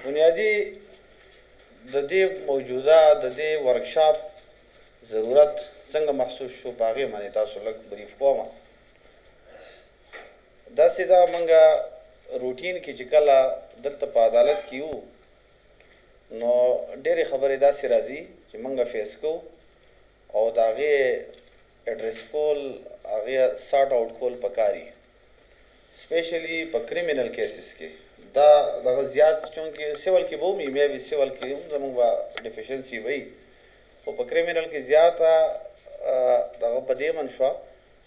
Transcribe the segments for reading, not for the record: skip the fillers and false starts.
بنیادی د دې موجوده د دې ورکشاپ ضرورت څنګه محسوس شو په هغې باندې تاسو لږ بریف کوم. داسې ده موږ روټین کې چې کله دلته په عدالت کې یو نو ډېرې خبرې داسې راځي چې موږ فیس کوو او د هغې اډرس کول هغې سارټ آوټ کول پکار وي سپیشلی په کریمینل کیسز کې دا دغه زیات چونکې سیول کې به ومي بیا به سیول کې هم زموږ به ډیفیشنسي وي خو په کریمینل کې زیاته دغه په دې من شوه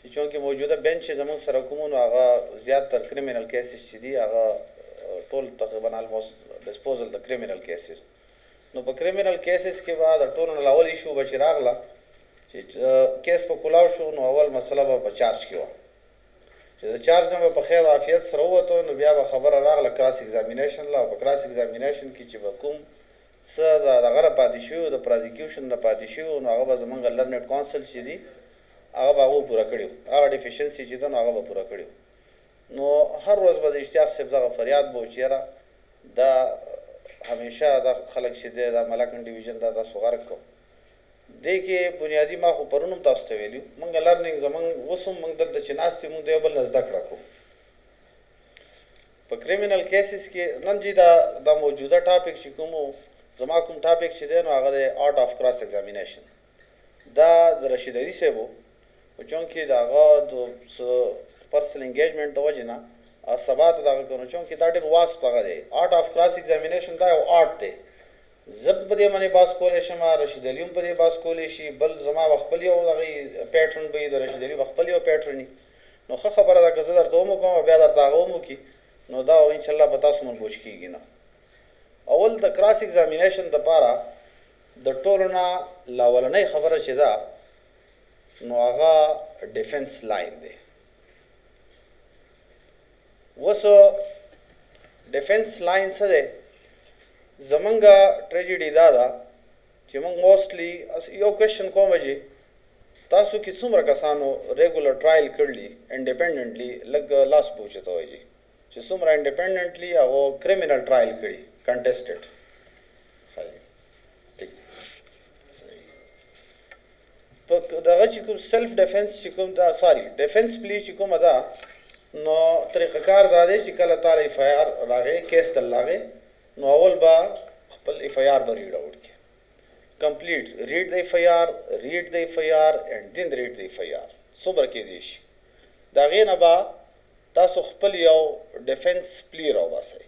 چې چونکې موجوده بینچ چې زموږ سره کوم نو هغه زیاتتر کریمینل کیسز چې دي هغه ټول تقریبا الموست ډسپوزل د کریمینل کیسز نو په کریمینل کیسز کې به د ټولو نه اول ایشو به چې راغله چې کیس په کلاو شو نو اول مسله به په چارج کې وه چې د چارج نه به په خیر او عافیت سره ووتو نو بیا به خبره راغله کراس ایگزامینیشن له او په کراس ایگزامینیشن کې چې به کوم څه د دغه نه پاتې شوي د پروزیکیوشن نه پاتې شوي نو هغه به زموږ لرنډ کونسل چې دي هغه به هغه پوره کړي وو هغه ډیفیشنسي چې ده نو هغه به پوره کړي وو نو هر ورځ به د اشتیاق صاحب دغه فریاد به و چې یاره دا همیشه دا خلک چې دی دا ملاکنډ ډیویژن دا تاسو غرق کو دې کې بنیادي ما خو پرون هم تاسو ته ویلي موږ لرننګ زموږ اوس هم موږ دلته چې ناست یو موږ د یو بل نه زده کړه کوو په کریمینل کیسز کې نن چې دا موجوده ټاپک چې کوم زما کوم ټاپک چې دی نو هغه دی آرټ آف کراس ایگزامینیشن دا د رشید علي صاحب و خو چونکې د هغه د پرسنل انګیجمنټ د وجې نه سبا ته دغه کوو چونکې دا ډېر واسط هغه دی آرټ آف کراس ایگزامینیشن دا یو آرټ دی زه په دې باندې باس کولی شم رشید علي هم په دې باس کولی شي بل زما به خپل یو دغه پیټرن به وي د رشید علي به خپل یو پیټرن وي نو ښه خبره ده که زه درته هم وکړم او بیا درته هغه هم وکړي نو دا انشاءالله به تاسو منبوش کېږي نه اول د کراس ایگزامینیشن دپاره د ټولو نه لاولنۍ خبره چې ده نو هغه ډیفنس لاین دی اوس ډیفنس لاین څه دی زمونږ ټریجډي دا ده چې موږ موسټلی یو کوېشن کوم چې تاسو کې څومره کسانو ریګولر ټرایل کړلي انډیپینډنټلی لږ لاس پوچته وایي چې څومره انډیپینډنټلی هغه کریمینل ټرایل کړي کنټیسټډ په دغه چې کوم سیلف ډیفنس چې کوم دا ساري ډیفنس پلی چې کومه ده نو طریقه کار دا دی چې کله تاله ایف آی آر راغی کیس ته راغی نو اول به خپل ایف آی آر به ریډ آوټ کړي کمپلیټ ریډ د ایف آی آر ریډ د ایف آی آر اینډ دین ریډ د ایف آی آر څومره کېدی شي د هغې نه به تاسو خپل یو ډیفنس پلی راوباسئ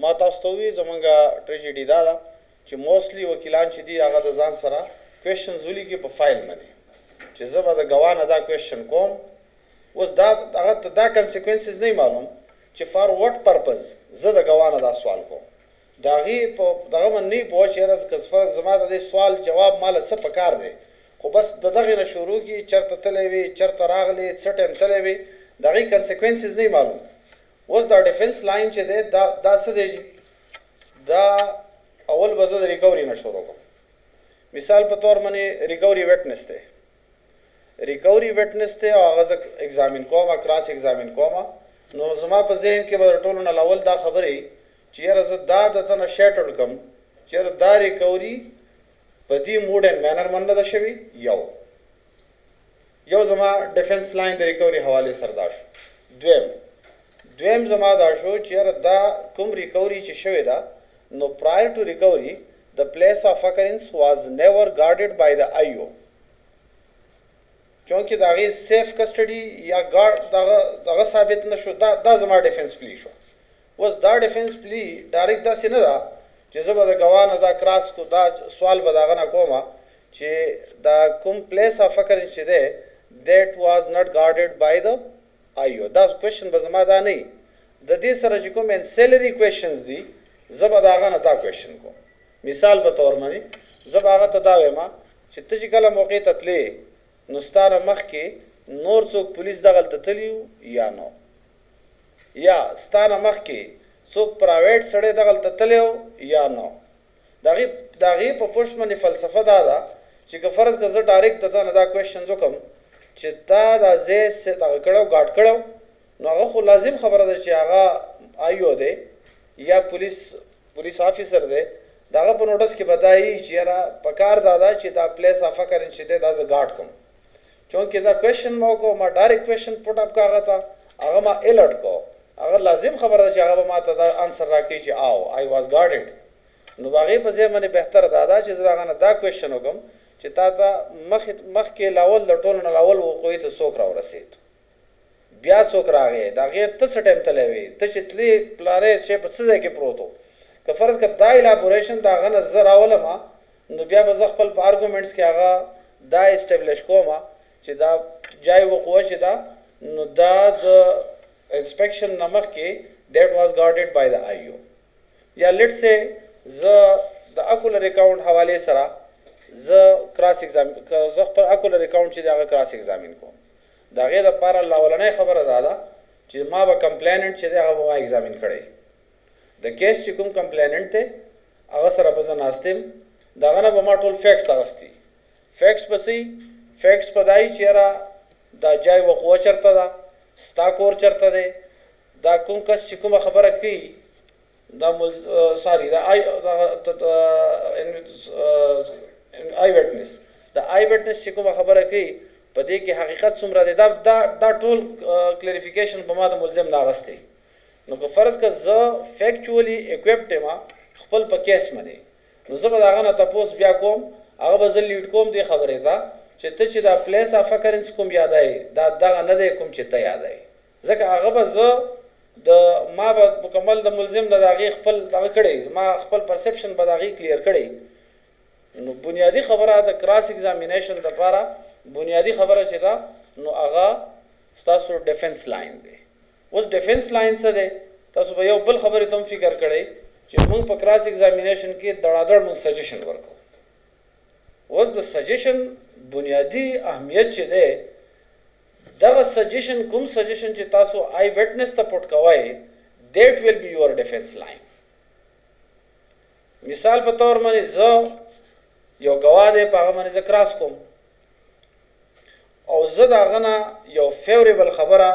ما تاسو ته ووایي زمونږ ټریجډي دا ده چې موسټلی وکیلان چې دي هغه د ځان سره کوېشنز ولیکي په فایل باندې چې زه به د ګواه نه دا کوېشن کوم اوس دا هغه ته دا کنسیکوینسز نه معلوم چې فار واټ پرپز زه د ګواه نه دا سوال کوم د هغې په دغه باندې نه پوه چې یاره که فرض زما د دې سوال جواب ماله څه پکار دی خو بس د دغې نه شروع کړي چېرته تللی وي چېرته راغلی څه ټایم تللی وي د هغې کنسیکوینسز نه معلوم اوس دا ډیفنس لاین چې دی دا څه دی دا اول به زه د ریکوري نه شروع کوم مثال په طور باندې ریکوري ویټنس دی ریکوري ویټنس دی او هغه زه ایگزامین کوم کراس ایگزامین کوم نو زما په ذهن کې به د ټولو نه اول دا خبرې چې یاره زه دا د ته نه شیټل کړم چې یاره دا ریکوري په دې موډ اینډ مینر باندې ده شوي یو زما ډیفنس لاین د ریکوري حوالې سره دا شو دویم زما دا شو چې یاره دا کوم ریکوري چې شوې ده نو prior to recovery the place of occurrence was never guarded by the IO چونکې د هغې سیف کسټډي یا ګارډ دغه ثابت نه شو دا زما ډیفنس پلی شو اوس دا ډیفنس پلی ډایرکټ داسې نه ده چې زه به د ګواه نه دا کراس کو دا سوال به د هغه نه کومه چې دا کوم پلیس آف اکرنس چې دی دیٹ واز ناٹ ګارډډ بای د IO دا کوېشن به زما دا نه د دې سره چې کوم انسیلري کوېشنز دي زه به د هغه نه دا کوېشن کوم مثال په طور باندې زه به هغه ته دا وایم چې ته چې کله موقع ته تلې نو ستا نه مخکې نور څوک پولیس دغلته تلي یا نو یا ستا نه مخکې څوک پرایویټ سړی دغلته تللی یا نو د هغې په پشت باندې فلسفه دا ده چې که فرض که زه ډایرکټ د تا نه دا کوېشنز وکړم چې تا دا ځای دغه کړی ګاډ کړی نو هغه خو لازم خبره ده چې هغه IO دی یا پولیس پولیس آفیسر دی داغه په نوټس کې بدایي چې یاره پکار دادا چې دا پلیس آف اکرنس چې دی دا زه ګارډ کوم چونکې دا کوېشن ما وکړو ما ډایرکټ کوېشن پوټ اپ کړه هغه ته هغه ما الرټ کو هغه لازم خبره ده چې هغه به ما ته دا انسر راکړي چې آو آی واز ګارډډ نو هغې په ځای باندې بهتره دا چې زه د هغه نه دا کوېشن وکړم چې تا ته مخکې لاول د ټولو نه لاول وقوعې ته څوک راورسېد بیا څوک راغی د هغې ته څه ټایم تللی وې ته چې تلې پلارې شی په څه ځای کې پروت و که فرض کړه دا الابوریشن د هغه نه زه راولم نو بیا به زه خپل په ارګومنټس کې هغه دا اسټبلش کوم چې دا جای وقوعه چې ده نو دا د انسپیکشن نه مخکې دیٹ واز ګارډډ بای د آی او یا لیټ سې زه د اکولر اکاؤنټ حوالې سره زه کراس ایگزامین زه خپل اکولر اکاؤنټ چې دی هغه کراس ایگزامین کوم د هغې دپاره اولنۍ خبره دا ده چې ما به کمپلیننټ چې دی هغه به ما ایگزامین کړی د کیس چې کوم کمپلیننټ دی هغه سره به زه ناست یم د هغه نه به ما ټول فیکټس اخیستي فیکټس به څه فیکټس په دا وي چې یاره دا جای وقوعه چېرته ده ستا کور چېرته دی دا کوم کس چې کومه خبره کوي دا ساري دا آی ویټنس د آی ویټنس چې کومه خبره کوي په دې کې حقیقت څومره دی دا ټول کلیریفیکیشن به ما د ملزم نه اخیستی نو که فرض که زه فیکچولی اکوپډ یم خپل په کیس باندې نو زه به د هغه نه تپوس بیا کوم هغه به زه لیډ کوم دې خبرې ته چې ته چې دا پلیس آف اکرنس کوم یادوي دا دغه نه دی کوم چې ته یادوي ځکه هغه به زه ما به مکمل د ملزم نه د هغې خپل دغه کړی ما خپل پرسپشن به د هغې کلیر کړی نو بنیادي خبره د کراس ایگزامینیشن دپاره بنیادي خبره چې ده نو هغه ستاسو ډیفنس لاین دی اوس ډیفنس لاین څه دی تاسو به یو بل خبرې ته هم فکر کړی چې موږ په کراس ایگزامینیشن کې دړادړ موږ سجیشن ورکوو اوس د سجیشن بنیادي اهمیت چې دی دغه سجیشن کوم سجیشن چې تاسو آی ویټنس ته پټ کوئ دیٹ ویل بی یور ډیفنس لاین مثال په طور باندې زه یو ګواه دی په هغه باندې زه کراس کوم او زه د هغه نه یو فیوریبل خبره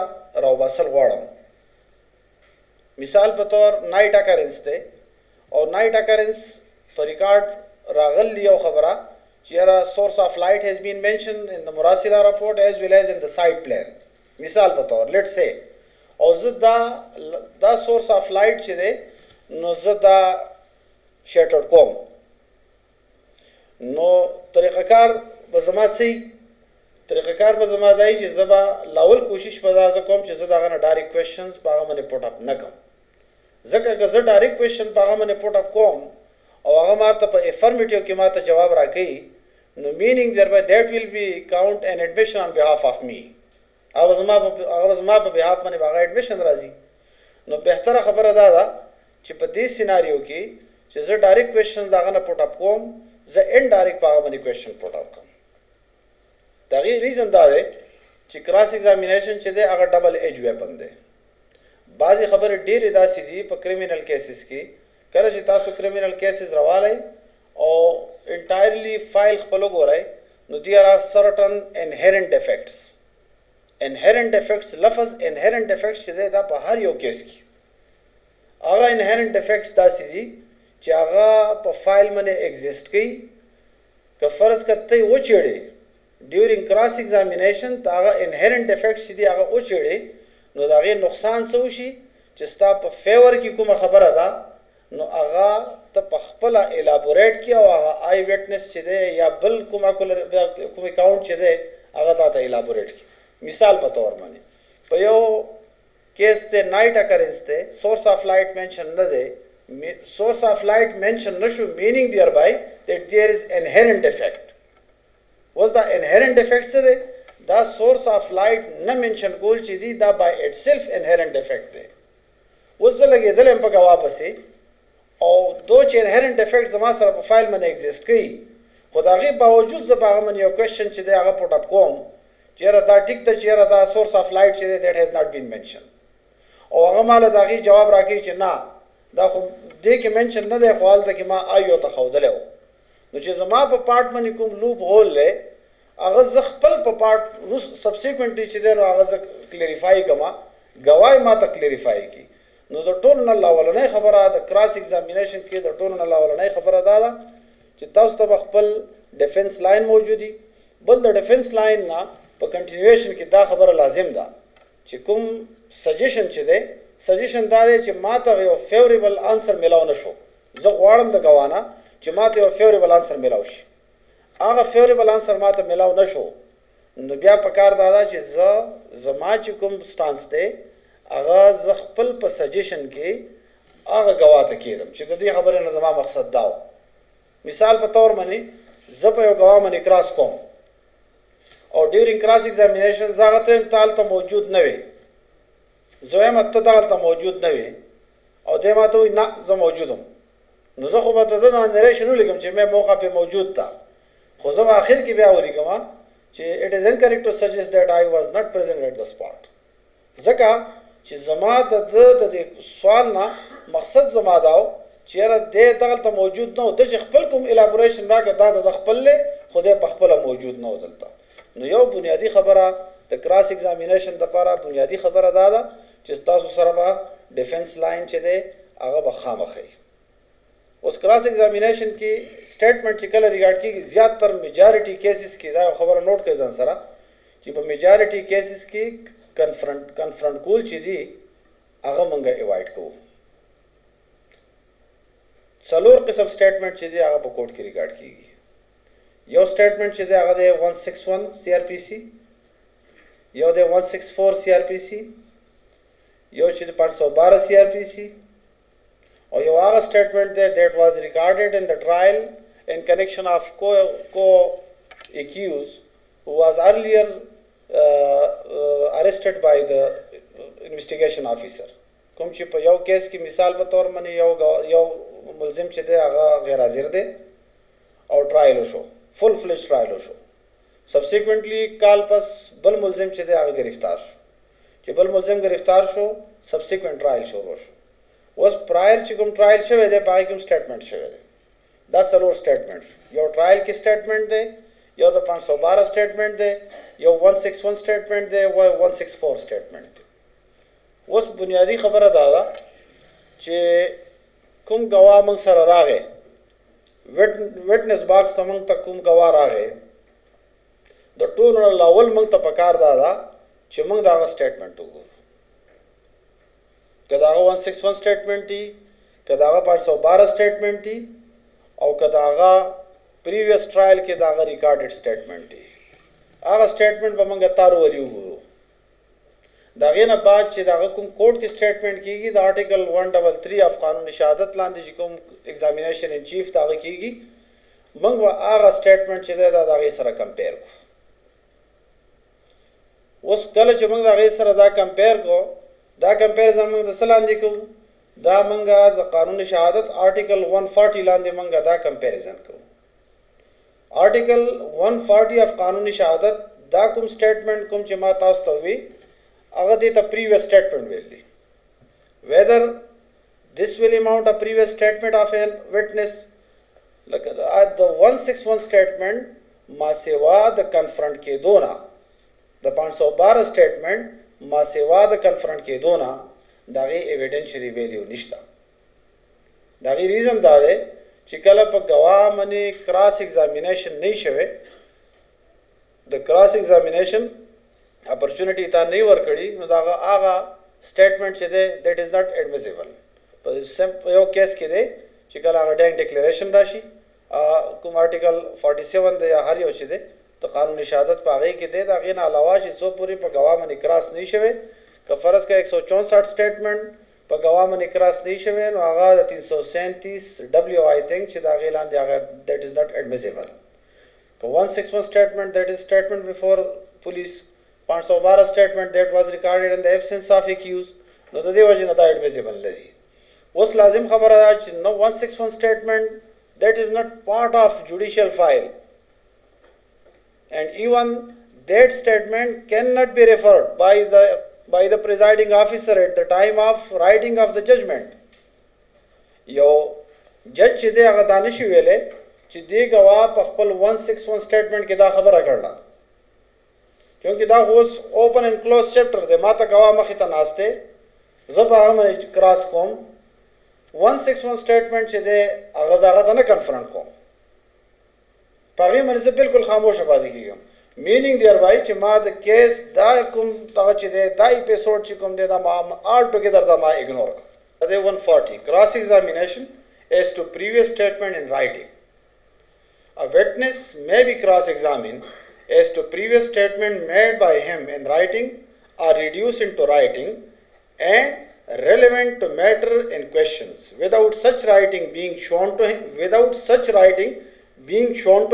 راوباسل غواړم مثال په طور نایټ اکرنس دی او نایټ اکرنس په ریکارډ راغلی یو خبره چې یاره source of light has been mentioned in the مراسله report as well as in the site plan مثال په طور let's say او زه دا source of light چې دی نو زه دا شیټر کوم نو طریقه کار به زما طریقه کار به زما دی چې زه به لاول کوشش په دا زه کوم چې زه د هغه نه ډایرکټ کوېشنز په هغه باندې پوټ اپ نه کوم ځکه که زه ډایرکټ کوېشن په هغه باندې پوټ اپ کوم او هغه ماته په افرمیټیو کې ماته جواب راکوي نو مینینګ thereby that will be count an admission on behalf of me هغه زما په behalf باندې هغه admission راځي نو بهتره خبره دا ده چې په دې سیناریو کې چې زه ډایرکټ کوېشن د هغه نه پوټ اپ کوم زه انډایرکټ په هغه باندې کوېشن پوټ اپ کوم د هغې ریزن دا دی چې کراس ایگزامینیشن چې دی هغه ډبل ایج ویپن دی بعضې خبرې ډېرې داسې دي په کریمینل کیسز کې کله چې تاسو کریمینل کیسز راوالی او انټایرلی فایل خپل وګورئ نو there are certain inherent defects inherent defects لفظ inherent defects چې دی دا په هر یو کیس کې هغه inherent defects داسې دي چې هغه په فایل باندې ایگزیسټ کوي که فرض کړه ته یې وچېړې ډیورینګ کراس ایگزامینیشن ته هغه inherent defects چې دي هغه وچېړې نو د هغې نقصان څه وشي چې ستا په فیور کې کومه خبره ده نو هغه ته په خپله الابوریټ کړي او هغه آی ویټنس چې دی یا بل کوم اکاؤنټ چې دی هغه تا ته الابوریټ کړي مثال په طور باندې په یو کیس دی نایټ اکرنس دی سورس آف لایټ مینشن نه دی source of light mention نشو meaning thereby that there is inherent defect was the inherent defect څه دی دا source of light نه mention کول چې دی دا by itself inherent defect دی اوس زه لګېدلی یم په ګواه پسې او دو چې inherent defect زما سره په فایل باندې exist کوي خو د هغې باوجود زه په هغه باندې یو کوېشن چې دی هغه پوټ اپ کوم چې یاره دا ټیک ده چې یاره دا source of light چې دی that has not been mentioned او هغه ماله د هغې جواب راکوي چې نه دا خو دې کې منشن نه دی خو هلته کې ما آیو ته ښودلی و نو چې زما په پارټ باندې کوم لوپ هول دی هغه زه خپل په پارټ سبسیکوینټلی چې دی نو هغه زه کلیریفای کوم ګواه ما ته کلیریفای کړي نو د ټولو نه اولنۍ خبره د کراس ایگزامینیشن کې د ټولو نه اولنۍ خبره دا ده چې تاسو ته خپل ډیفنس لاین موجودي بل د ډیفنس لاین نه په کنټینیویشن کې دا خبره لازم ده چې کوم سجیشن چې دی سجیشن دا دی چې ما ته یو فیوریبل آنسر میلاو نه شو زه غواړم د ګوانه چې ما ته یو فیوریبل آنسر میلاو شي هغه فیوریبل آنسر ما ته میلاو نه شو نو بیا پکار دا ده چې زما چې کوم سټانس دی هغه زه خپل په سجیشن کې هغه ګواه ته کېدم چې د دې خبرې نه زما مقصد دا و مثال په طور باندې زه په یو ګواه باندې کراس کوم او ډیورینګ کراس ایگزامینیشن زه هغه ته هلته موجود نه وي زه وایم ته دغلته موجود نه وي او دی ما ته وایي نه زه موجود یم نو زه خو به د ده نه نریشن ولیکم چې مې موقع پې موجود ده خو زه به آخر کې بیا ولیکم چې it is incorrect to suggest that I was not present at the spot ځکه چې زما د دې سوال نه مقصد زما دا و چې یاره دی دغلته موجود نه و ده چې خپل کوم الابوریشن راکړه دا د خپل دی خو دی پخپله موجود نه و دلته نو یو بنیادي خبره د کراس ایگزامینیشن دپاره بنیادي خبره دا ده چې تاسو سره به ډیفنس لاین چې دی هغه به خامخی اوس کراس ایگزامینیشن کې سټیټمنټ چې کله ریکارډ کېږي زیاتر میجارټي کیسز کې دا خبره نوٹ کړئ ځان سره چې په میجارټي کیسز کې کنفرنٹ کول چې دي هغه موږ ایوایډ کوو څلور قسم سټیټمنټ چې دي هغه په کوټ کې ریکارډ کېږي یو سټیټمنټ چې دی هغه دی 161 CRPC یو دی 164 CRPC یو چې 512 CRPC or your other statement that was recorded in the trial in connection of co-accused who was earlier arrested by the investigation officer. کوم چې په یو کیس کې مثال په تور باندې یو ملزم چې دی هغه غیر حاضر دی او ټرایل وشو فل فلیش ټرایل وشو سبسیکوینټلی کال پس بل ملزم چې دی هغه گرفتار شو چې بل ملزم گرفتار شو سبسیکوینټ ټرایل شروع شو اوس پرایر چې کوم ټرایل شوی دی په هغې کوم سټیټمنټ شوی دی دا څلور سټیټمنټ شو یو ټرایل کې سټیټمنټ دی یو د 512 سټیټمنټ دی یو 161 سټیټمنټ دی او 164 سټیټمنټ دی اوس بنیادی خبره دا ده چې کوم ګواه موږ سره راغی وټنس باکس ته موږ ته کوم ګواه راغی د ټولو نه اول موږ ته پکار دا ده چې موږ د هغه سټیټمنټ وګورو که د هغه 161 سټیټمنټ دي که د هغه 512 سټیټمنټ دي او که د هغه پریویس ټرایل کې د هغه ریکارډډ سټیټمنټ دي هغه سټیټمنټ به موږ تارو ولي وګورو د هغې نه بعد چې د هغه کوم کوټ کې سټیټمنټ کېږي د آرټیکل 133 اف قانون شهادت لاندې چې کوم ایگزامینیشن ان چیف د هغه کېږي موږ به هغه سټیټمنټ چې دی د هغې سره کمپیر کړو اوس کله چې موږ د هغې سره دا کمپیر کړو دا کمپیریزن موږ د څه لاندې کوو دا موږ د قانون شهادت آرټیکل 140 لاندې موږ دا کمپیریزن کوو آرټیکل 140 اف قانون شهادت دا کوم سټیټمنټ کوم چې ما تاسو ته وی هغه دې ته پریویس سټیټمنټ ویل دي whether this will amount a previous statement of a witness like the 161 statement ما سوا د کنفرنٹ کېدو نه د 512 سټیټمنټ ما سوا د کنفرنٹ کېدو نه د هغې ایویډنشري ویلیو نشته د هغې ریزن دا دی چې کله په ګواه باندې کراس ایگزامینیشن نه شوی د کراس ایگزامینیشن اپرچونټي تا نه ورکړي نو د هغه سټیټمنټ چې دی دیٹ از ناٹ ایڈمیسیبل په یو کیس کې دی چې کله هغه ډینګ ډیکلیریشن راشي کوم آرټیکل 47 دی یا هر یو چې دی د قانون شهادت په هغې کې دی د هغې نه علاوه چې څو پورې په ګواه باندې کراس نه شوی که فرض کړه 164 سټیټمنټ په ګواه باندې کراس نه شوی نو هغه د 337 ډبلیو آی تھنک چې د هغې لاندې هغه دیٹ از ناٹ ایڈمیسیبل که 161 سټیټمنټ دیٹ از سټیټمنټ بفور پولیس 512 سټیټمنټ دیٹ واز ریکارډډ ان د ایبسنس اف اکیوز نو د دې وجې نه دا ایډمیسیبل نه دي اوس لازم خبره ده چې نو 161 سټیټمنټ دیٹ از ناٹ پارٹ آف جوډیشل فایل and even that statement cannot be referred by the presiding officer at the time of writing of the judgment یو جج چې دی هغه دا نشي ویلی چې دې ګواه په خپل 161 سټیټمنټ کې دا خبره کړله چونکې دا اوس اوپن اینډ کلوز چیپټر دی ما ته ګواه مخې ته ناست دی زه په هغه باندې کراس کوم 161 سټیټمنټ چې دی هغه ته نه کنفرنټ کوم په هغې باندې زه بالکل خاموشه پاتې کېږم meaning thereby چې ما د کیس دا کوم دغه چې دی دا اپیسوډ چې کوم دی دا ما all together دا ما اګنور کړ دا دی 140 cross examination as to previous statement in writing. A witness may be cross examined as to previous statement made by him in writing or reduced into writing and relevant to matter in questions without such writing being shown to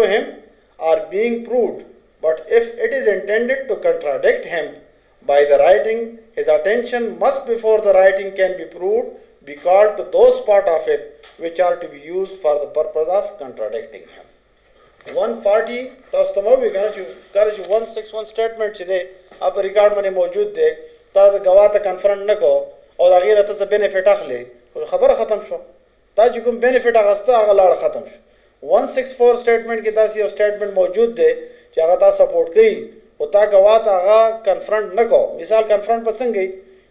him or being proved. But if it is intended to contradict him by the writing, his attention must before the writing can be proved be called to those part of it which are to be used for the purpose of contradicting him. 140 تاسو ته مو ویل چې 161 سټیټمنټ چې دی په ریکارډ باندې موجود دی تا د غوا ته کنفرنټ نه کو او دا غیره ته څه بینیفټ اخلي خبره ختم شو تا چې کوم بینیفټ اغسته هغه لاړ ختم شو 164 سټیټمنټ کې داسې یو سټیټمنټ موجود دی چې هغه تا سپورټ کوي او تا غوا ته هغه کنفرنټ نه کو مثال کنفرنټ پسنګ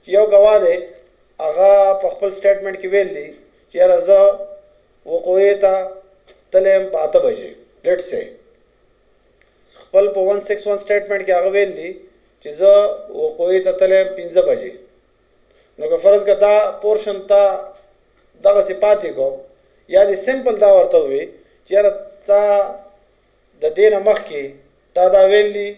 چې یو غوا دی هغه په خپل سټیټمنټ کې ویل دي چې راځه وقوعه ته تلم په 8 بجې let's say خپل په 161 سټیټمنټ کې هغه ویل دي چې زه وقوعه ته تلم 5 بجې نو که فرض کا دا پورشن تا دغه صفاتې کو یا دې سمپل دا ورته وي چې تا د دینه مخکې تا دا ویل دي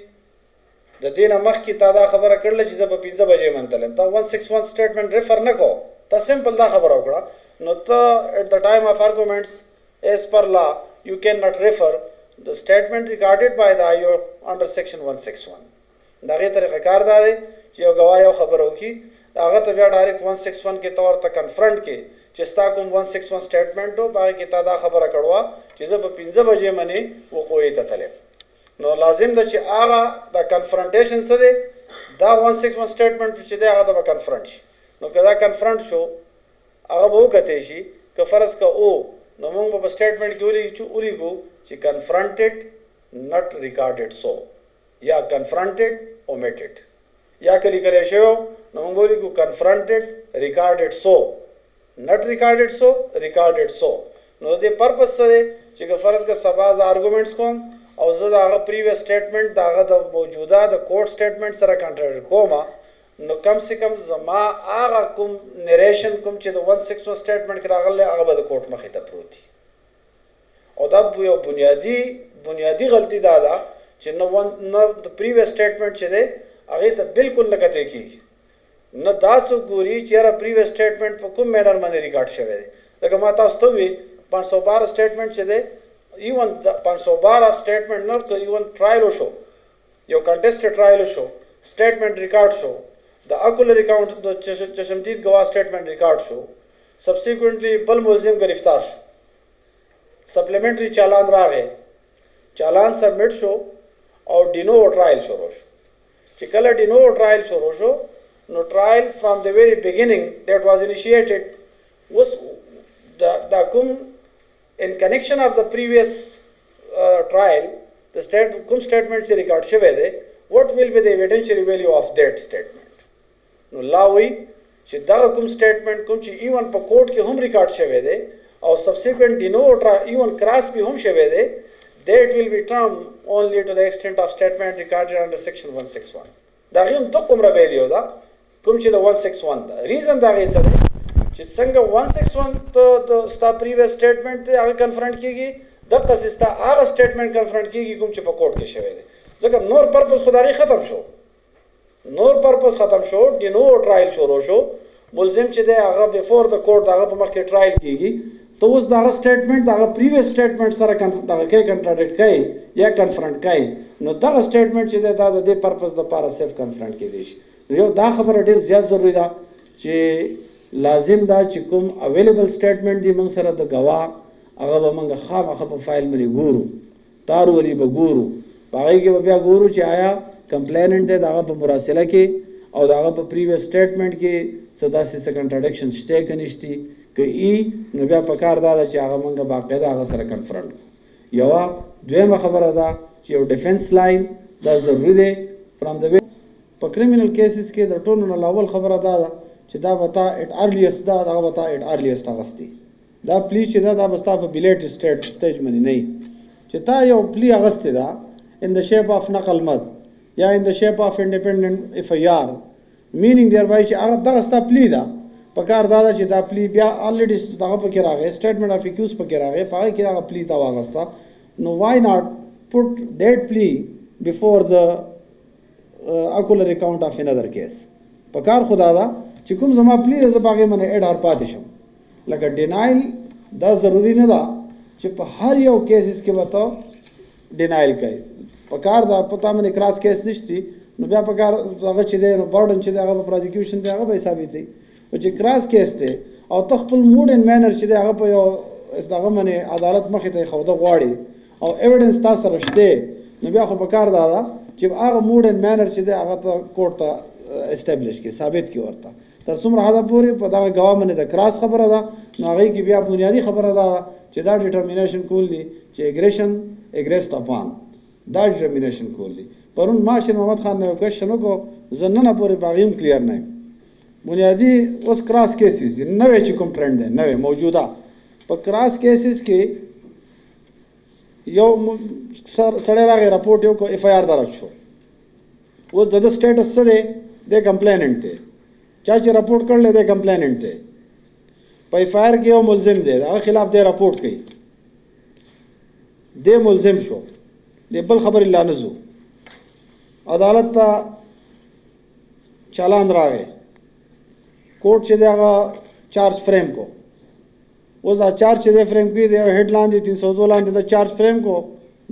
د دینه مخکې تا دا خبره کړله چې زه په 5 بجې منتلم تا 161 سټیټمنټ ریفر نه کو تا سمپل دا خبره وکړه نو ته at the time of arguments as per law you cannot refer the statement recorded by the IO under section 161 دغه طریقه کار دا دی چې یو غوا یو خبره وکړي هغه ته بیا ډایرکټ 161 کې تور ته کنفرنټ کې چې ستا کوم 161 سټیټمنټ و باغ کې تا دا خبره کړوا چې زه په 5 بجې منې وقوعې ته تلم نو لازم ده چې هغه د کنفرنټیشن څه دی دا 161 سټیټمنټ چې دی هغه ته کنفرنټ شي نو که دا کنفرنټ شو هغه به وکتلی شي که فرض که او نو موږ په سټیټمنټ کې ولیکو چې کنفرنټډ نٹ ریکارډډ سو یا کنفرنټډ اومیټډ یا که لیکلی شوی نو موږ ولیکو کنفرنټډ ریکارډډ سو نٹ ریکارډډ سو ریکارډډ سو نو د دې پرپس څه دی چې که فرض که سبا زه آرګومنټس کوم او زه د هغه پریویس سټیټمنټ د هغه د موجوده د کوډ سټیټمنټ سره کنټراډکټ کوم نو کم سے کم زما هغه کوم نریشن کوم چې د 161 سټیټمنټ کې راغلی هغه به د کوټ مخې ته پروت وي او دا یو بنیادي غلطي دا ده چې نه د پریویس سټیټمنټ چې دی هغې ته بالکل نه کتې کېږي نه دا څوک ګوري چې یاره پریویس سټیټمنټ په کوم مینر باندې ریکارډ شوی دی ځکه ما تاسو ته ووي 512 سټیټمنټ چې دی ایون 512 سټیټمنټ نه که ایون ټرایل وشو یو کنټیسټډ ټرایل وشو سټیټمنټ ریکارډ شو د اکولر اکاؤنٹ د چشمدید گواہ سټیټمنټ ریکارډ شو سبسیکوینټلی بل ملزم گرفتار شو سپلیمنټری چالان راغی چالان سبمټ شو او ډینو ټرایل شروع شو چې کله ډینو ټرایل شروع شو نو ټرایل فرام د ویری بګیننګ دیٹ واز انیشیټډ was the in connection of the previous trial the statement چې ریکارډ شوی دی what will be the evidentiary value of that statement نو لاوي چې دا کوم سټیټمنټ کوم چې ایون په کوर्ट کې هم ریکارډ شوی دی او سبسیکوینټ ډینو ایون کراس به هم شوی دی that will be termed only to the extent of statement recorded under section 161 دا غیم د کومره ویلیو دا کوم چې د 161 دا ریزن دا غي څه دی چې څنګه 161 ته ستا پریویس سټیټمنټ ته هغه کنفرنټ کیږي دغه سستا هغه سټیټمنټ کنفرنټ کیږي کوم چې په کوर्ट کې شوی دی ځکه نور پرپس خدای ختم شو ډینو ټرایل شروع شو ملزم چې دی هغه بیفور د کوर्ट هغه په مخ کې ټرایل کیږي ته اوس دغه سټیټمنټ دغه پریویس سټیټمنټ سره دغه کې کنټراډکټ کوي یا کنفرنټ کوي نو دغه سټیټمنټ چې دی دا د دې پرپس دپاره صرف کنفرنټ کیدی شي یو دا خبره ډېر زیات ضروري ده چې لازم دا چې کوم اویلیبل سټیټمنټ دی موږ سره د ګواه هغه به موږ خامخا په فایل باندې ګورو تار ولې به ګورو په هغې کې به بیا ګورو چې آیا کمپلیننټ دی د هغه په مراسله کې او د هغه په پریویس سټیټمنټ کې څه داسې څه کنټراډکشن شته که نشتي که ای نو بیا پکار دا ده چې هغه موږ باقاعده هغه سره کنفرنټ کړو یوه دویمه خبره ده چې یو ډیفنس لاین دا ضروري دی فرام د په کریمینل کیسز کې د ټولو نه اول خبره دا ده چې چې دا به تا اټ ارلیسټ دا دغه به تا اټ ارلیسټ اغوستې. دا پلی چې دا به ستا په بیلیټ سټیج باندې نه وي چې تا یو پلی اغوستې ده in the shape of نقل مد یا in the shape of independent FIR meaning thereby چې هغه دغه ستا پلی ده په کار دا ده چې دا پلی بیا already دغه پکې راغی statement of accuse پکې راغی په هغې کې دغه پلی ته واغسته. نو why not put that plea before the ocular account of another case. په کار خدا ده چې کوم زما پلی ده زه په هغې باندې اډ پاتې شم. لکه ډینایل دا ضروري نه ده چې په هر یو کیسز کې به ته ډینایل کوي. په کار دا په تا باندې کراس کیس نشتی نو بیا په کار هغه چې دی نو برډن چې دی هغه په پروزیکیوشن دی هغه به ثابتوي. او چې کراس کیس دی او ته خپل موډ اینډ مینر چې دی هغه په یو دغه باندې عدالت مخې ته ښوده غواړي او ایویډنس تا سره شته نو بیا خو په کار دا ده چې هغه موډ اینډ مینر چې دی هغه ته کورټ ته اسټابلیش کړي ثابت کړي ورته. تر څومره حده پورې په دغه ګواه باندې د کراس خبره ده نو هغې کې بیا بنیادي خبره ده چې دا ډیټرمینیشن کول دي چې اګریشن اګریسټ اپان دا ډیټرمینیشن کول دي. پرون ماشین محمد خان نه یو کوېشن وکړو زه نن پورې په هغې هم کلیر نه یم. بنیادي اوس کراس کیسز دي نوی چې کوم ټرنډ دی نوی موجوده په کراس کیسز کې یو سړی راغی راپورټ یې وکړو FIR درج شو. اوس د ده سټیټس څه دی دی کمپلیننټ دی چا چې راپورټ کړلی دی کمپلیننټ دی. په FIR کې یو ملزم دی هغه خلاف دی راپورټ کوي دی ملزم شو دی بل خبرې لا نه ځو عدالت ته چالان راغی کوर्ट چې دی هغه چارج فریم کو. اوس دا چارج چې دی فریم کوي دی هیډ لاندې 302 لاندې دا چارج فریم کو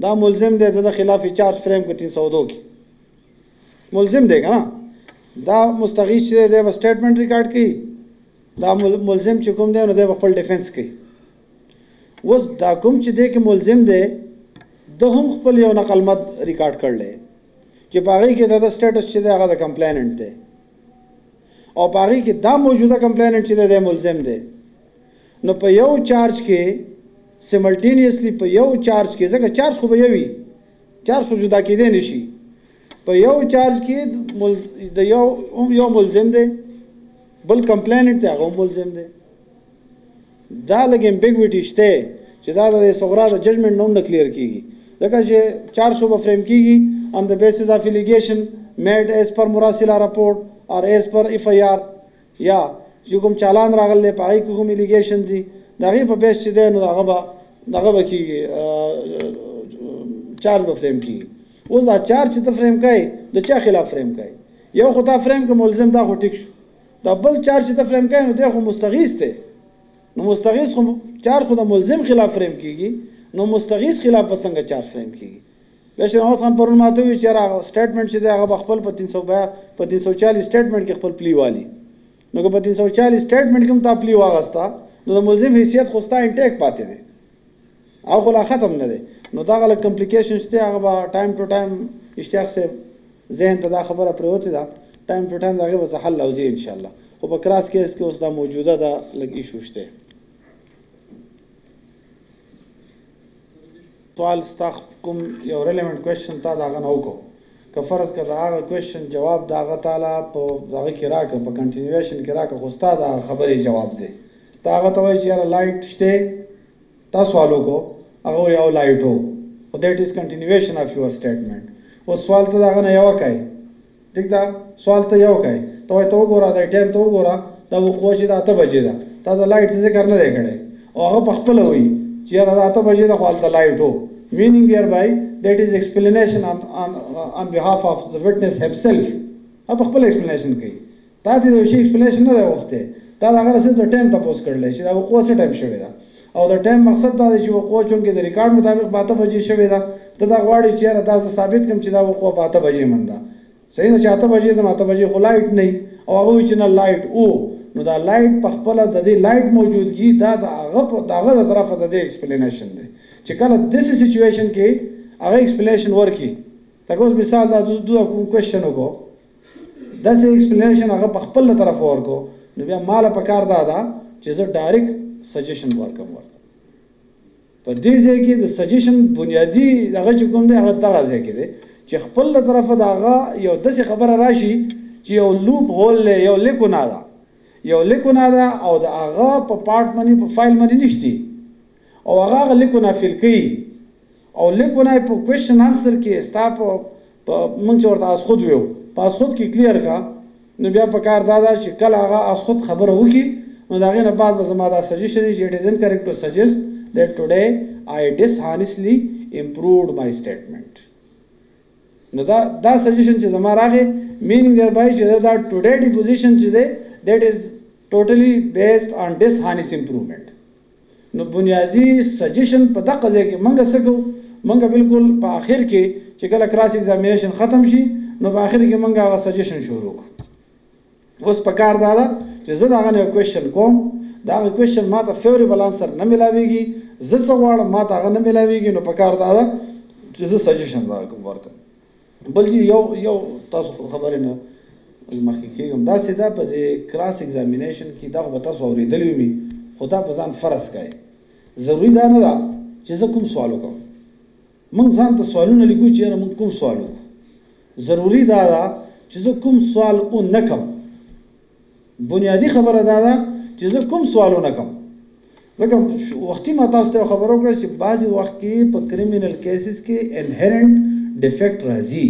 دا ملزم دی د خلاف چارج فریم کو 302 کې ملزم دی که نه. دا مستغیث چې دی به سټیټمنټ ریکارډ کوي دا ملزم چې کوم دی نو دی به خپل ډیفینس کوي. اوس دا کوم چې دی کې ملزم دی د هم خپل یو نقل مد ریکارډ کړلی چې په هغې کې د سټیټس چې دی هغه د کمپلیننټ دی او په هغې کې دا موجوده کمپلیننټ چې دی ملزم دی. نو په یو چارج کې سیملټینیسلی په یو چارج کې ځکه چارج خو به یو وي چارج خو جدا کېدی نه شي په یو چارج کې د یو ملزم دی بل کمپلیننټ دی هغه هم ملزم دی. دا لږ امبیګویټي شته چې دا د صغرا د ججمنټ نه هم نه کلیر کېږي ځکه چې چارج خو به فریم کېږي on the basis of allegation made as per مراسله report or as per FIR یا چې کوم چالان راغلی په هغې کې کوم الیګیشن دي د هغې په بیس چې دی نو هغه به کېږي چارج به فریم کېږي. اوس دا چارج چې ته فریم کوې د چا خلاف فریم کوې یو خو تا فریم که ملزم دا خو ټیک شو دا بل چارج چې ته فریم کوې نو دی خو مستغیث دی نو مستغیث خو چارج خو د ملزم خلاف فریم کېږي نو مستغیث خلاف به څنګه چارج فریم کېږي. بیا شیر محمد خان پرون ماته وویل چې یاره سټیټمنټ چې دی هغه به خپل په 340 سټیټمنټ کې خپل پلی والي نو که په 340 سټیټمنټ کې هم تا پلی واغسته نو د ملزم حیثیت خو ستا انټیک پاتې دی او خو لا ختم نه دی. نو دغه لږ کمپلیکیشن شته هغه به ټایم ټو ټایم اشتیاق صاحب ذهن ته دا خبره پرېوتې ده ټایم ټو ټایم د هغې به څه حل راوځي انشاءالله. خو په کراس کیس کې اوس دا موجوده ده لږ ایشو شته. سوال ستا کوم یو ریلیونټ کوېشن تا د هغه نه وکړو که فرض که د هغه کوېشن جواب د هغه تعالی په هغه کې راکړه په کنټینیویشن کې راکړه خو ستا د هغه خبرې جواب دی ته هغه ته وایي چې یاره لایټ شته تا سوال وکړو هغه وایي او لایټ و خو دیټ از کنټینیویشن اف یور سټیټمنټ. اوس سوال ته د هغه نه یوه کوې ټیک ده سوال ته یو کوې ته وایي ته وګوره دا ټایم ته وګوره دا وقوع چې د 8 بجې ده تا د لایټ څه ذکر نه دی کړی او هغه په خپله وایي چې یاره د 8 بجې ده خو هلته لایټ و meaning thereby that is explanation on behalf of the witness himself اب خپل explanation کوي تا دې د شي explanation نه دی وخته تا دا هغه صرف د ټایم تاسو کړل شي دا وقوع څه ټایم شوی دا او د ټایم مقصد دا دی چې وقوع چونکې د ریکارډ مطابق 8 بجې شوی دا ته دا غواړي چې دا ثابت کوم چې دا وقوع 8 بجې منده صحیح نه چې 8 بجې د 8 بجې خو لایټ نه او هغه چې نه لایټ او نو دا لایټ په خپل د دې لایټ موجودګي دا هغه د طرفه د explanation دی چې کله داسې سچویشن کې هغه ایکسپلینیشن ورکړي لکه اوس مثال دا کوم کوېشن وکړو داسې ایکسپلینیشن هغه په خپل طرف ورکړو نو بیا ماله په کار دا ده چې زه ډایرکټ سجیشن ورکړم ورته په دې ځای کې د سجیشن بنیادي هغه چې کوم دی هغه دغه ځای کې دی چې خپل طرفه د هغه یو داسې خبره راشي چې یو لوپ هول یو لیکونه ده یو لیکونه ده او د هغه په پارټ باندې په فایل باندې نشتی او هغه لیکونه فیل کوي او لیکونه په کوېشن آنسر کې ستا په موږ چې ورته اسخود ویو په اسخود کې کلیر کا نو بیا په کار دا ده چې کله هغه اسخود خبره وکړي نو د هغې نه بعد به زما دا سجیشن وي چې اټ از انکریکټ ټو سجیسټ دیټ ټوډے آی ډسهانیسلی امپرووډ مای سټیټمنټ نو دا سجیشن چې زما راغی meaning thereby چې دا ټوډے ډیپوزیشن چې دی that is totally based on dishonest improvement نو بنیادی سجیشن په دغه ځای کې موږ څه کوو موږ بالکل په آخر کې چې کله کراس ایگزامینیشن ختم شي نو په آخر کې موږ هغه سجیشن شروع کوو اوس په کار دا ده چې زه د هغه نه یو کوېشن کوم د هغه کوېشن ما ته فیوریبل آنسر نه میلاویږي زه څه غواړم ما ته هغه نه میلاویږي نو په کار دا ده چې زه سجیشن ورکړم بل چې یو تاسو خبرې نه مخکې کېږم داسې ده په دې کراس ایگزامینیشن کې دا خو به تاسو اورېدلی وي خو دا په ځان فرض کوئ ضروري دا نه ده چې زه کوم سوال وکړم موږ ځان ته سوالونه لیکو چې یاره موږ کوم سوال وکړو ضروري دا ده چې زه کوم سوال ونه کړم بنیادي خبره دا ده چې زه کوم سوال ونه کړم ځکه وختي ما تاسو ته خبره وکړه چې بعضې وخت کې په کریمینل کیسز کې انهرنټ ډیفیکټ راځي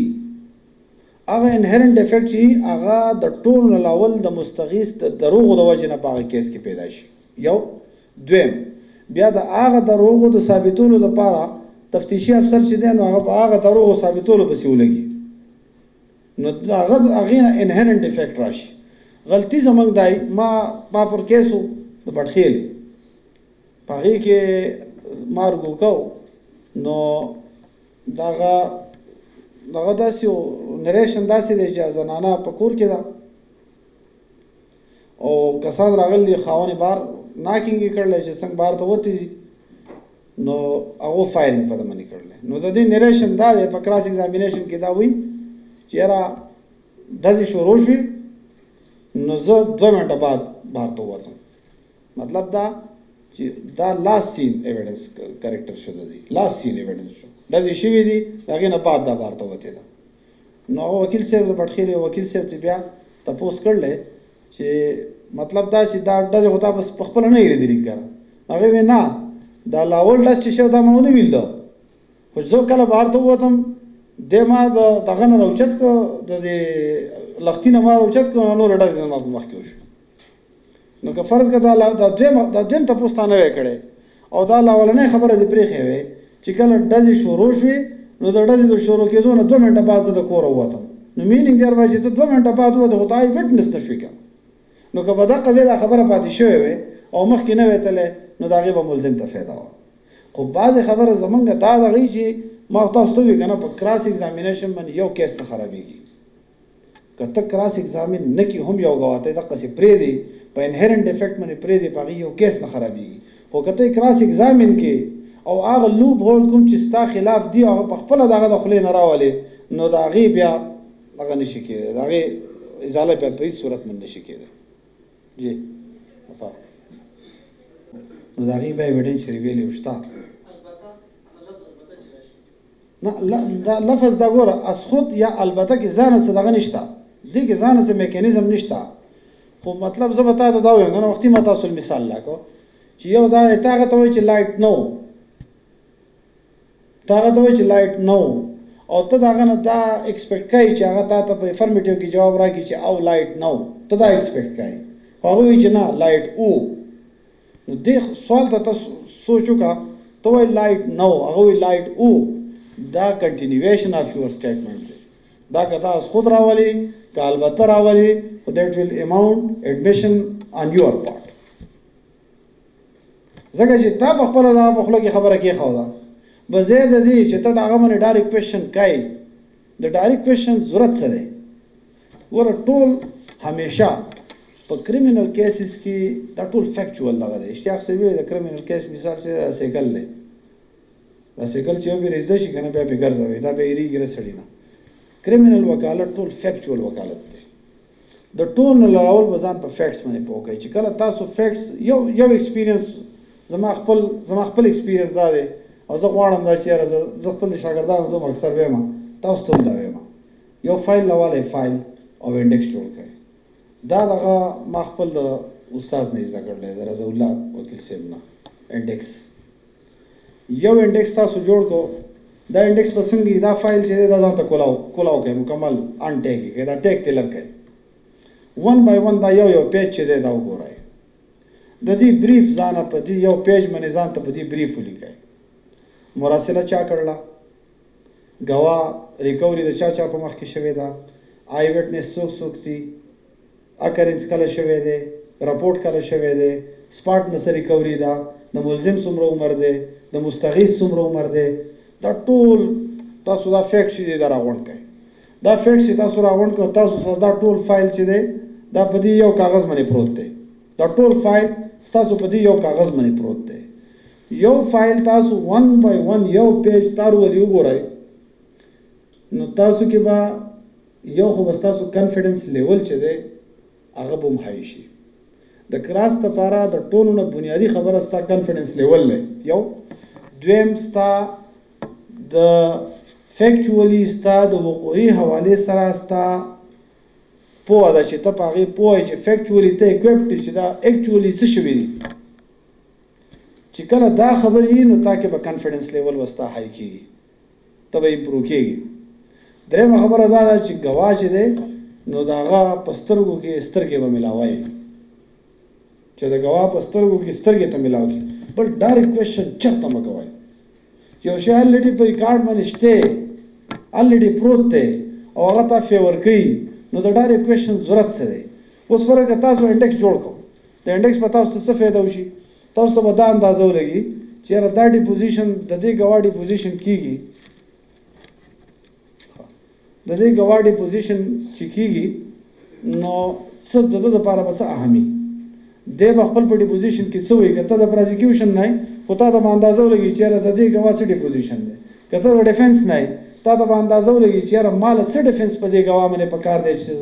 هغه انهرنټ ډیفیکټ چې هغه د ټولو نه اول د مستغیث د دروغو د وجې نه په هغه کیس کې پیدا شي یو دویم بیا د هغه دروغو د ثابتولو دپاره تفتیشي افسر چې دی نو هغه په هغه دروغو ثابتولو پسې ولګي نو د هغې نه انهرنټ ډیفیکټ راشي غلطي زموږ دی ما پر کیسو د بټخیلې په هغې کې مارګو کو نو دغه داسې نریشن داسې دی چې زنانه په کور کې ده او کسان راغلي خاونې بار ناکینګ یې کړلی چې څنګه بار ته وتې دي نو هغو فایرینګ په ده باندې کړلی نو د دې نریشن دا دی په کراس ایگزامینیشن کې دا وایي چې یاره ډزې شروع شوې نو زه 2 منټه بعد بار ته ووتم مطلب دا چې دا لاست سین ایویډنس کریکټر شده دی لاست سین ایویډنس شو ډزې شوي دي د هغې نه بعد دا بار ته وتې ده نو هغه وکیل صاحب د بټخیلې وکیل صاحب ته بیا تپوس کړلی چې مطلب دا چې دا ډزې خو تا په خپله نه یې لیدلي که نه هغې ویل نه دا لاول ډز چې شو دا ما ونه ویل ده خو زه کله بهر ته ووتم دی ما د دغه نه راوچت کړه د دې لختي نه ما راوچت کړه نو نورې ډزې زما په مخکې وشو نو که فرض کړه دا دویم تپوس تا نه وی کړی او دا لاولنۍ خبره دې پرېښې وې چې کله ډزې شروع شوې نو د ډزې د شروع کېدو نه 2 منټه بعد زه د کوره ووتم نو مینینګ دی اربای چې ته 2 منټه بعد ووتې خو ته وټنس نه شوې کنه نو که په دغه ځای دا خبره پاتې شوې وې او مخکې نه وې تللی نو د هغې به ملزم ته فایده وه خو بعضې خبره زمونږ دا دغې چې ما تاسو ته ووي که نه په کراس ایگزامینیشن باندې یو کیس نه خرابېږي که ته کراس ایگزامین نه کړي هم یو ګواه ته یې دقسې پرېږدې په انهرنټ ډیفیکټ باندې پرېږدې په هغې یو کیس نه خرابېږي خو که ته کراس ایگزامین کې او هغه لوپ هول کوم چې ستا خلاف دی هغه په خپله دغه د خولې نه راولې نو د هغې بیا دغه نه شي کېدی د هغې ازاله بیا په هېڅ صورت باندې نه شي کېدی جی نو د هغې بیا ایویډنس ریویلې شته نه دا لفظ دا ګوره اسخود یا البته کې ځانه څه دغه نشته دې کې ځانه څه میکانیزم نشته خو مطلب زه به تا ته دا وایم که نه وختي ما تاسو مثال راکړو چې یو دا دی تا هغه ته وایي چې لایټ نه و تا هغه ته وایي چې لایټ نه و او ته د هغه نه دا ایکسپیکټ کوې چې هغه تا ته په افرمیټیو کې جواب راکړي چې او لایټ نه و ته دا ایکسپیکټ کوې خو هغه وایي چې نه لایټ و نو دې سوال ته ته سوچ وکړه ته وایي لایټ نه و هغه وایي لایټ و دا کنټینیویشن آف یور سټیټمنټ دی دا که تاسو خود راولي که البته راولي دیٹ ول اماؤنٹ ایڈمیشن آن یور پارٹ ځکه چې تا په خپله دغه په خوله کې خبره کېښوده بځای د دې چې ته د هغه باندې ډایرکټ کوېشن کوې د ډایرکټ کوېشن ضرورت څه دی ګوره ټول همیشه په کریمینل کیسز کې دا ټول فیکچوال دغه دی اشتیاق صاحب وایي د کریمینل کیس مثال چې دا سیکل دی دا سیکل چې یو بیا زده شي که نه بیا پرې ګرځوئ دا بیا هېرېږي نه سړي نه کریمینل وکالت ټول فیکچوال وکالت دی د ټول نه لړول به ځان په فیکټس باندې پوه کوئ چې کله تاسو فیکټس یو ایکسپیرینس زما خپل ایکسپیرینس دا دی او زه غواړم دا چې یاره زه خپل شاګردانو ته اکثر وایم تاسو ته هم دا وایم یو فایل راوالی فایل او انډیکس جوړ کړئ دا دغه ما خپل استاد نه زده کړلی د رضا الله وکیل صاحب نه انډیکس یو انډیکس تاسو جوړ کو دا انډیکس په څنګه دا فایل چې دا ځان ته کولاو کوي مکمل ان ټیک کوي دا ټیک تلر کوي ون بای ون دا یو پیج چې دا وګورئ د دې بریف ځان په دې یو پیج باندې ځان ته په دې بریف ولیکئ مراسله چا کړله گواه ریکوري د چا په مخ کې شوې ده آی وټنس څوک دي اکرنس کله شوې ده رپورټ کله شوې ده سپاټ نس ریکوري ده د ملزم څومره عمر ده د مستغیث څومره عمر ده دا ټول تاسو دا فیکټ چې دا راغونډ کړئ دا فیکټ چې تاسو راغونډ کړئ تاسو سره دا ټول فایل چې دی دا په دې یو کاغذ باندې پروت دی دا ټول فایل تاسو په دې یو کاغذ باندې پروت دی یو فایل تاسو ون بای ون یو پیج تارو ولې وګورئ نو تاسو کې به یو خو بس تاسو کانفیډنس لیول چې دی هغه به هم های شي د کراس لپاره د ټولو نه بنیادي خبره ستا کانفیډنس لیول دی یو دویم ستا د فیکچولی ستا د وقوعي حوالې سره ستا پوهه ده چې ته په هغې پوه چې فیکچولی ته اکوپډ چې دا اکچولی څه شوي دي چې کله دا خبرې وي نو تا کې به کانفیډنس لیول به ستا های کېږي ته به امپروو کېږي درېیمه خبره دا ده چې ګواه چې دی نو د هغه په سترګو کې سترګې به میلاوئ چې د ګواه په سترګو کې سترګې ته میلاو کړي بل ډایرکټ کوېشن چېرته مه کوئ یو شی الریډي په ریکارډ باندې شته الریډي پروت دی او هغه تا فیور کوي نو د ډایرکټ کوېشن ضرورت څه دی اوس فرق تاسو انډیکس جوړ کړو د انډیکس په تاسو ته څه فایده وشي تاسو ته به دا اندازه ولګي چې یاره دا ډیپوزیشن د دې ګواه ډیپوزیشن کېږي د دې ګواه ډیپوزیشن چې کېږي نو څه د ده دپاره به څه اهمي دی به خپل په ډیپوزیشن کې څه وایي که ته د پروزیکیوشن نه خو تا ته به اندازه ولګي چې یاره د دې ګواه څه ډیپوزیشن دی که ته د ډیفنس نه تا ته به اندازه ولګي چې یاره ما له څه ډیفنس په دې ګواه باندې پکار دی چې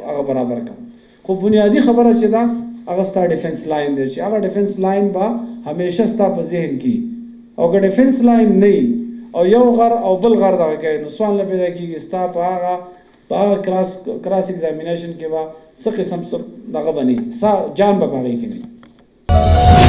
هغه برابر کړم خو بنیادي خبره چې ده هغه ستا ډیفنس لاین دی چې هغه ډیفنس لاین به همیشه ستا په ذهن کې او که ډیفنس لاین نه او یو غر او بل غر دغه کوي نو سوال نه پیدا کېږي ستا په هغه کراس ایگزامینیشن کې به څه قسم دغه به نه وي جان به په هغې کې نه وي